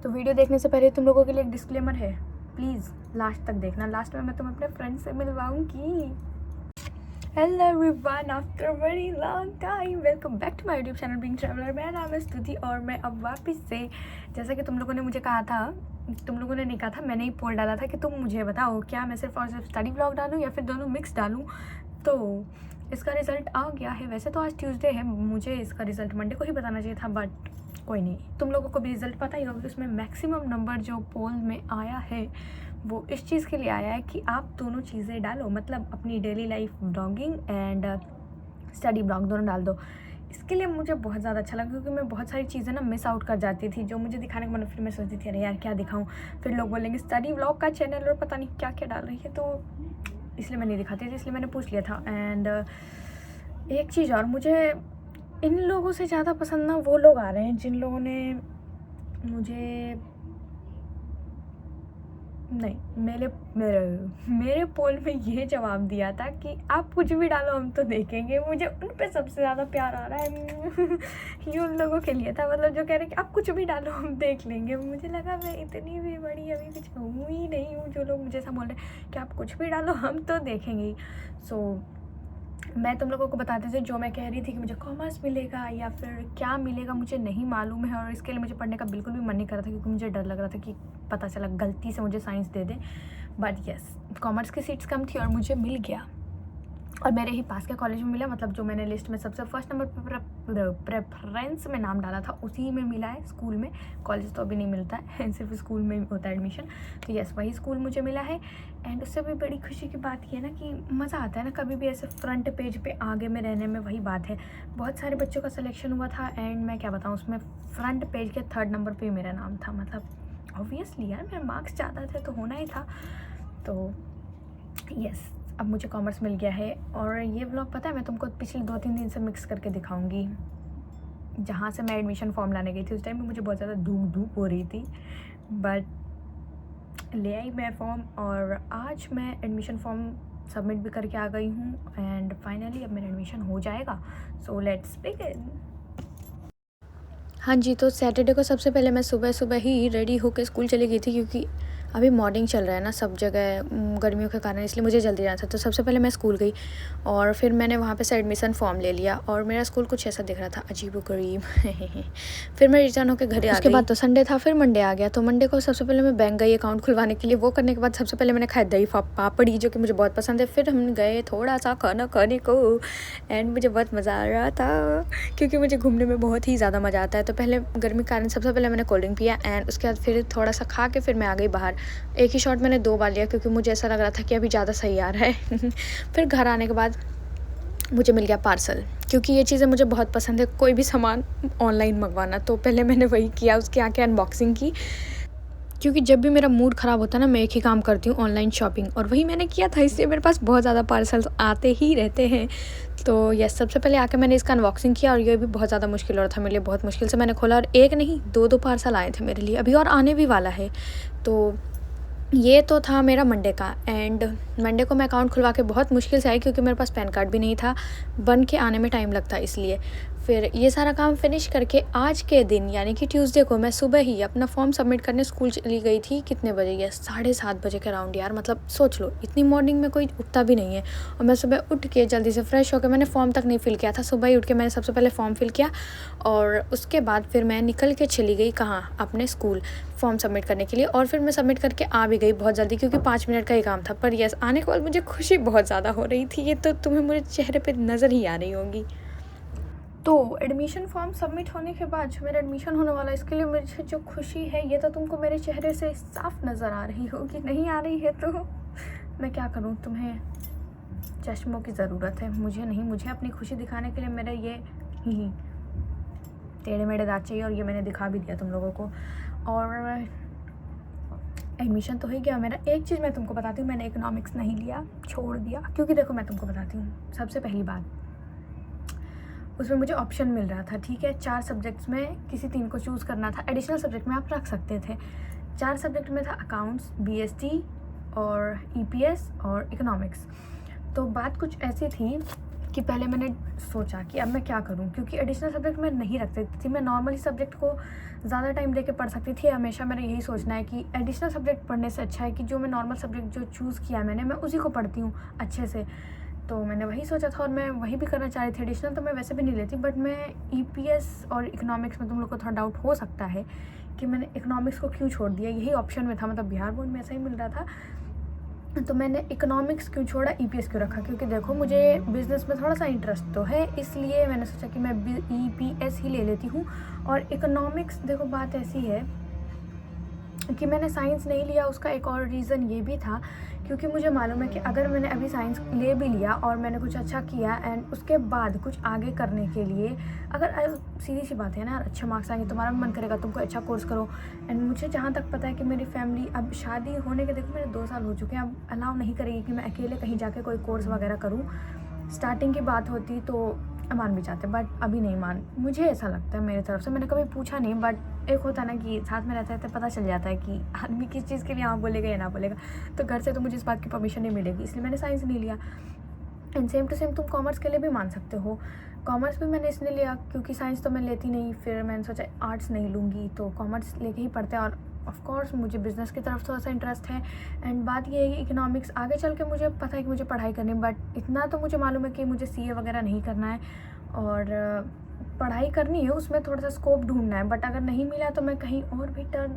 तो वीडियो देखने से पहले तुम लोगों के लिए एक डिस्क्लेमर है, प्लीज़ लास्ट तक देखना। लास्ट में मैं तुम्हें अपने फ्रेंड से मिलवाऊंगी। Hello everyone, after very long time welcome back to my YouTube channel being traveller. मेरा नाम है स्तुति और मैं अब वापस से, जैसा कि तुम लोगों ने मुझे कहा था, तुम लोगों ने नहीं कहा था, मैंने ही पोल डाला था कि तुम मुझे बताओ क्या मैं सिर्फ और सिर्फ स्टडी व्लॉग डालूँ या फिर दोनों मिक्स डालूँ। तो इसका रिज़ल्ट आ गया है। वैसे तो आज ट्यूसडे है, मुझे इसका रिज़ल्ट मंडे को ही बताना चाहिए था, बट कोई नहीं, तुम लोगों को भी रिज़ल्ट पता ही होगा कि उसमें मैक्सिमम नंबर जो पोल में आया है वो इस चीज़ के लिए आया है कि आप दोनों चीज़ें डालो, मतलब अपनी daily life blogging and study blog दोनों डाल दो। इसके लिए मुझे बहुत ज़्यादा अच्छा लगा क्योंकि मैं बहुत सारी चीज़ें ना मिस आउट कर जाती थी जो मुझे दिखाने का मन। फिर मैं सोचती थी अरे यार क्या दिखाऊं, फिर लोग बोलेंगे स्टडी ब्लॉग का चैनल और पता नहीं क्या क्या डाल रही है, तो इसलिए मैं नहीं दिखाती थी, इसलिए मैंने पूछ लिया था। एंड एक चीज़ और, मुझे इन लोगों से ज़्यादा पसंद ना वो लोग आ रहे हैं जिन लोगों ने मुझे नहीं मेरे पोल में ये जवाब दिया था कि आप कुछ भी डालो हम तो देखेंगे। मुझे उन पे सबसे ज़्यादा प्यार आ रहा है। ये उन लोगों के लिए था, मतलब जो कह रहे हैं कि आप कुछ भी डालो हम देख लेंगे। मुझे लगा मैं इतनी भी बड़ी अभी कुछ हूँ ही नहीं हूँ जो लोग मुझे ऐसा बोल रहे हैं कि आप कुछ भी डालो हम तो देखेंगे। सो मैं तुम लोगों को बताते थे, जो मैं कह रही थी कि मुझे कॉमर्स मिलेगा या फिर क्या मिलेगा मुझे नहीं मालूम है, और इसके लिए मुझे पढ़ने का बिल्कुल भी मन नहीं कर रहा था क्योंकि मुझे डर लग रहा था कि पता चला गलती से मुझे science they they. But yes, commerce की सीट्स कम थी और मुझे मिल गया, और मेरे ही पास के कॉलेज में मिला। मतलब जो मैंने लिस्ट में सबसे फर्स्ट नंबर पर प्रेफरेंस में नाम डाला था उसी में मिला है। स्कूल में, कॉलेज तो अभी नहीं मिलता है, सिर्फ स्कूल में होता है एडमिशन। तो यस, वही स्कूल मुझे मिला है। एंड उससे भी बड़ी खुशी की बात ये है ना कि मज़ा आता है ना कभी भी ऐसे फ्रंट पेज पे आगे में रहने में। वही बात है, बहुत सारे बच्चों का सिलेक्शन हुआ था एंड मैं क्या बताऊँ, उसमें फ्रंट पेज के 3rd नंबर पर मेरा नाम था। मतलब ऑब्वियसली यार, मेरे मार्क्स ज़्यादा थे तो होना ही था। तो यस, अब मुझे कॉमर्स मिल गया है। और ये व्लॉग पता है मैं तुमको पिछले 2-3 दिन से मिक्स करके दिखाऊंगी। जहाँ से मैं एडमिशन फॉर्म लाने गई थी उस टाइम में मुझे बहुत ज़्यादा धूप हो रही थी, बट ले आई मैं फॉर्म और आज मैं एडमिशन फॉर्म सबमिट भी करके आ गई हूँ एंड फाइनली अब मेरा एडमिशन हो जाएगा। So let's begin. हाँ जी, तो सैटरडे को सबसे पहले मैं सुबह ही रेडी होकर स्कूल चली गई थी क्योंकि अभी मॉर्निंग चल रहा है ना सब जगह गर्मियों के कारण, इसलिए मुझे जल्दी जाना था। तो सबसे पहले मैं स्कूल गई और फिर मैंने वहाँ पे से एडमिशन फॉर्म ले लिया और मेरा स्कूल कुछ ऐसा दिख रहा था, अजीबोगरीब। फिर मैं रिटर्न होकर घर आ गई। उसके बाद तो संडे था, फिर मंडे आ गया। तो मंडे को सबसे पहले मैं बैंक गई अकाउंट खुलवाने के लिए। वो करने के बाद सबसे पहले मैंने खाया दही पापड़ी, जो कि मुझे बहुत पसंद है। फिर हम गए थोड़ा सा खाना खाने को एंड मुझे बहुत मज़ा आ रहा था क्योंकि मुझे घूमने में बहुत ही ज़्यादा मज़ा आता है। तो पहले गर्मी के कारण सबसे पहले मैंने कोल्ड ड्रिंक पिया एंड उसके बाद फिर थोड़ा सा खा के फिर मैं आ गई बाहर। एक ही शॉट मैंने 2 बार लिया क्योंकि मुझे ऐसा लग रहा था कि अभी ज़्यादा सही आ रहा है। फिर घर आने के बाद मुझे मिल गया पार्सल, क्योंकि ये चीज़ें मुझे बहुत पसंद है, कोई भी सामान ऑनलाइन मंगवाना। तो पहले मैंने वही किया, उसके आके अनबॉक्सिंग की, क्योंकि जब भी मेरा मूड ख़राब होता है ना मैं एक ही काम करती हूँ, ऑनलाइन शॉपिंग, और वही मैंने किया था। इसलिए मेरे पास बहुत ज़्यादा पार्सल्स आते ही रहते हैं। तो यस, सबसे पहले आके मैंने इसका अनबॉक्सिंग किया और ये भी बहुत ज़्यादा मुश्किल हो रहा था मेरे लिए। बहुत मुश्किल से मैंने खोला और एक नहीं 2 पार्सल आए थे मेरे लिए, अभी और आने भी वाला है। तो ये तो था मेरा मंडे का। एंड मंडे को मैं अकाउंट खुलवा के बहुत मुश्किल से आई क्योंकि मेरे पास पैन कार्ड भी नहीं था, बन के आने में टाइम लगता इसलिए। फिर ये सारा काम फिनिश करके आज के दिन यानी कि ट्यूसडे को मैं सुबह ही अपना फॉर्म सबमिट करने स्कूल चली गई थी। कितने बजे? ये 7:30 बजे के अराउंड। यार मतलब सोच लो, इतनी मॉर्निंग में कोई उठता भी नहीं है। और मैं सुबह उठ के जल्दी से फ्रेश होकर, मैंने फॉर्म तक नहीं फिल किया था, सुबह ही उठ के मैंने सबसे पहले फॉर्म फिल किया और उसके बाद फिर मैं निकल के चली गई कहाँ, अपने स्कूल, फॉर्म सबमिट करने के लिए। और फिर मैं सबमिट करके आ भी गई बहुत जल्दी क्योंकि 5 मिनट का ही काम था। पर यस, आने के बाद मुझे खुशी बहुत ज़्यादा हो रही थी, ये तो तुम्हें मेरे चेहरे पे नज़र ही आ रही होगी। तो एडमिशन फॉर्म सबमिट होने के बाद जो मेरा एडमिशन होने वाला है, इसके लिए मुझे जो खुशी है ये तो तुमको मेरे चेहरे से साफ नज़र आ रही होगी। नहीं आ रही है तो मैं क्या करूँ, तुम्हें चश्मों की ज़रूरत है, मुझे नहीं। मुझे अपनी खुशी दिखाने के लिए मेरा ये ही टेढ़े मेढ़े दाँत चाहिए और ये मैंने दिखा भी दिया तुम लोगों को। और एडमिशन तो हो गया मेरा। एक चीज़ मैं तुमको बताती हूँ, मैंने इकोनॉमिक्स नहीं लिया, छोड़ दिया। क्योंकि देखो मैं तुमको बताती हूँ, सबसे पहली बात, उसमें मुझे ऑप्शन मिल रहा था, ठीक है, 4 सब्जेक्ट्स में किसी 3 को चूज़ करना था। एडिशनल सब्जेक्ट में आप रख सकते थे। 4 सब्जेक्ट में था अकाउंट्स, बीएसटी और ईपीएस और इकोनॉमिक्स। तो बात कुछ ऐसी थी कि पहले मैंने सोचा कि अब मैं क्या करूं, क्योंकि एडिशनल सब्जेक्ट मैं नहीं रख सकती थी। मैं नॉर्मली सब्जेक्ट को ज़्यादा टाइम लेके पढ़ सकती थी। हमेशा मेरा यही सोचना है कि एडिशनल सब्जेक्ट पढ़ने से अच्छा है कि जो मैं नॉर्मल सब्जेक्ट जो चूज़ किया है मैं उसी को पढ़ती हूँ अच्छे से। तो मैंने वही सोचा था और मैं वही भी करना चाह रही थी। एडिशनल तो मैं वैसे भी नहीं लेती, बट मैं EPS और इकोनॉमिक्स में तुम लोग को थोड़ा डाउट हो सकता है कि मैंने इकोनॉमिक्स को क्यों छोड़ दिया। यही ऑप्शन में था, मतलब बिहार बोर्ड में ऐसा ही मिल रहा था, तो मैंने इकोनॉमिक्स क्यों छोड़ा, EPS क्यों रखा, क्योंकि देखो मुझे बिज़नेस में थोड़ा सा इंटरेस्ट तो है, इसलिए मैंने सोचा कि मैं EPS ही ले लेती हूँ। और इकोनॉमिक्स, देखो बात ऐसी है कि मैंने साइंस नहीं लिया, उसका एक और रीज़न ये भी था क्योंकि मुझे मालूम है कि अगर मैंने अभी साइंस ले भी लिया और मैंने कुछ अच्छा किया एंड उसके बाद कुछ आगे करने के लिए, अगर सीधी सी बात है ना, अच्छे मार्क्स आएंगे, तुम्हारा भी मन करेगा तुम कोई अच्छा कोर्स करो। एंड मुझे जहाँ तक पता है कि मेरी फैमिली, अब शादी होने के देखो मेरे 2 साल हो चुके हैं, अब अलाउ नहीं करेगी कि मैं अकेले कहीं जाके कोई कोर्स वगैरह करूँ। स्टार्टिंग की बात होती तो मान भी जाते, बट अभी नहीं मान, मुझे ऐसा लगता है मेरी तरफ से। मैंने कभी पूछा नहीं, बट एक होता है ना कि साथ में रहते रहते पता चल जाता है कि आदमी किस चीज़ के लिए हाँ बोलेगा या ना बोलेगा। तो घर से तो मुझे इस बात की परमिशन नहीं मिलेगी, इसलिए मैंने साइंस नहीं लिया। एंड सेम टू सेम तुम कॉमर्स के लिए भी मान सकते हो। कॉमर्स भी मैंने इसलिए लिया क्योंकि साइंस तो मैं लेती नहीं, फिर मैंने सोचा आर्ट्स नहीं लूँगी तो कॉमर्स लेके ही पढ़ते हैं। और ऑफ कोर्स मुझे बिज़नेस की तरफ थोड़ा सा इंटरेस्ट है। एंड बात ये है कि इकोनॉमिक्स आगे चल के मुझे पता है कि मुझे पढ़ाई करनी है, बट इतना तो मुझे मालूम है कि मुझे CA वगैरह नहीं करना है और पढ़ाई करनी है, उसमें थोड़ा सा स्कोप ढूंढना है, बट अगर नहीं मिला तो मैं कहीं और भी टर्न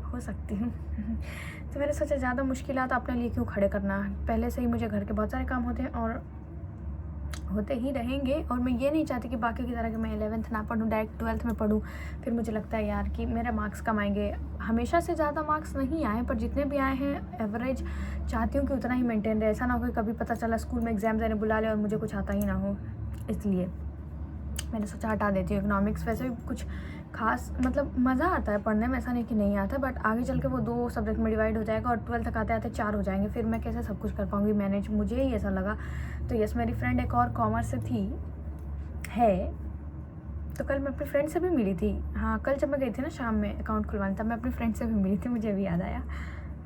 हो सकती हूँ। तो मैंने सोचा ज़्यादा मुश्किलात अपने लिए क्यों खड़े करना, पहले से ही मुझे घर के बहुत सारे काम होते हैं और होते ही रहेंगे। और मैं ये नहीं चाहती कि बाकी की तरह कि मैं 11th ना पढ़ूँ, डायरेक्ट 12th में पढ़ूँ। फिर मुझे लगता है यार कि मेरे मार्क्स कम आएंगे। हमेशा से ज़्यादा मार्क्स नहीं आए, पर जितने भी आए हैं एवरेज चाहती हूँ कि उतना ही मेंटेन रहे। ऐसा ना हो कि कभी पता चला स्कूल में एग्ज़ाम देने बुला ले और मुझे कुछ आता ही ना हो, इसलिए मैंने सोचा हटा देती हूँ। इकोनॉमिक्स वैसे भी कुछ खास, मतलब मज़ा आता है पढ़ने में, ऐसा नहीं कि नहीं आता, बट आगे चल के वो 2 सब्जेक्ट में डिवाइड हो जाएगा और 12th तक आते आते 4 हो जाएंगे, फिर मैं कैसे सब कुछ कर पाऊँगी मैनेज, मुझे ही ऐसा लगा। तो यस, मेरी फ्रेंड एक और कॉमर्स से है, तो कल मैं अपनी फ्रेंड से भी मिली थी। हाँ, कल जब मैं गई थी ना शाम में अकाउंट खुलवाने, तब मैं अपनी फ्रेंड से भी मिली थी, मुझे भी याद आया,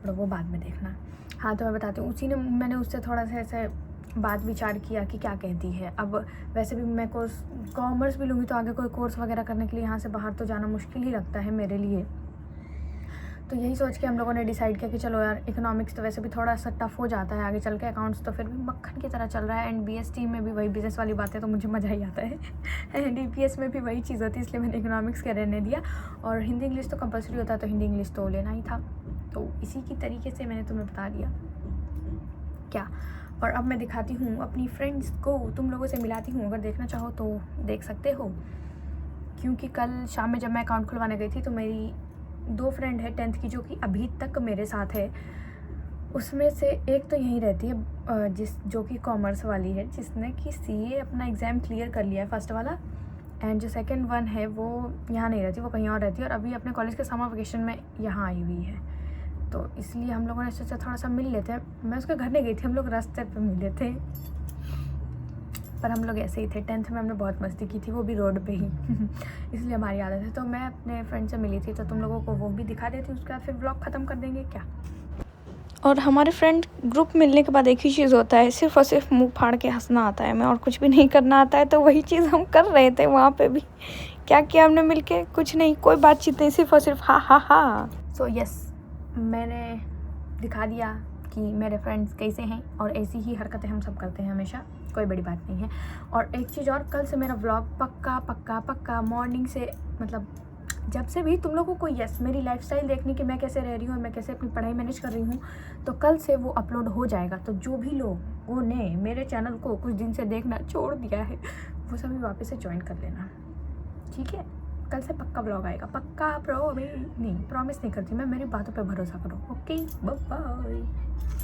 पर वो बाद में देखना। हाँ, तो मैं बताती हूँ, मैंने उससे थोड़ा सा ऐसे बात विचार किया कि क्या कहती है। अब वैसे भी मैं कॉमर्स भी लूँगी तो आगे कोई कोर्स वगैरह करने के लिए यहाँ से बाहर तो जाना मुश्किल ही लगता है मेरे लिए। तो यही सोच के हम लोगों ने डिसाइड किया कि चलो यार, इकोनॉमिक्स तो वैसे भी थोड़ा सा टफ हो जाता है आगे चल के, अकाउंट्स तो फिर भी मक्खन की तरह चल रहा है, एंड BST में भी वही बिज़नेस वाली बातें तो मुझे मज़ा ही आता है। एंड EPS में भी वही चीज़ होती है, इसलिए मैंने इकोनॉमिक्स का रहने दिया। और हिंदी इंग्लिश तो कंपलसरी होता है, तो हिंदी इंग्लिश तो लेना ही था। तो इसी की तरीके से मैंने तुम्हें बता दिया क्या। और अब मैं दिखाती हूँ अपनी फ्रेंड्स को, तुम लोगों से मिलाती हूँ, अगर देखना चाहो तो देख सकते हो। क्योंकि कल शाम में जब मैं अकाउंट खुलवाने गई थी तो मेरी 2 फ्रेंड है 10th की जो कि अभी तक मेरे साथ है। उसमें से एक तो यहीं रहती है जो कि कॉमर्स वाली है, जिसने कि CA अपना एग्ज़ाम क्लियर कर लिया है फर्स्ट वाला। एंड जो सेकंड वन है वो यहाँ नहीं रहती, वो कहीं और रहती है, और अभी अपने कॉलेज के समर वेकेशन में यहाँ आई हुई है। तो इसलिए हम लोगों ने सोचा थोड़ा सा मिल लेते हैं। मैं उसके घर नहीं गई थी, हम लोग रास्ते पे मिले थे, पर हम लोग ऐसे ही थे। 10th में हमने बहुत मस्ती की थी, वो भी रोड पे ही। इसलिए हमारी आदत है। तो मैं अपने फ्रेंड से मिली थी, तो तुम लोगों को वो भी दिखा देती हूँ, उसके बाद फिर व्लॉग ख़त्म कर देंगे क्या। और हमारे फ्रेंड ग्रुप मिलने के बाद एक ही चीज़ होता है, सिर्फ और सिर्फ मुंह फाड़ के हंसना आता है हमें, और कुछ भी नहीं करना आता है। तो वही चीज़ हम कर रहे थे वहाँ पे भी। क्या किया हमने मिलके? कुछ नहीं, कोई बातचीत नहीं, सिर्फ और सिर्फ हा हा हा। सो यस, मैंने दिखा दिया कि मेरे फ्रेंड्स कैसे हैं, और ऐसी ही हरकतें हम सब करते हैं हमेशा, कोई बड़ी बात नहीं है। और एक चीज़ और, कल से मेरा व्लॉग पक्का पक्का पक्का मॉर्निंग से, मतलब जब से भी तुम लोगों को यस मेरी लाइफस्टाइल देखनी कि मैं कैसे रह रही हूँ और मैं कैसे अपनी पढ़ाई मैनेज कर रही हूँ, तो कल से वो अपलोड हो जाएगा। तो जो भी लोगों ने मेरे चैनल को कुछ दिन से देखना छोड़ दिया है, वो सभी वापस से ज्वाइन कर लेना, ठीक है। कल से पक्का ब्लॉग आएगा, पक्का। नहीं प्रॉमिस नहीं करती मैं, मेरी बातों पे भरोसा करो। Okay, bye bye.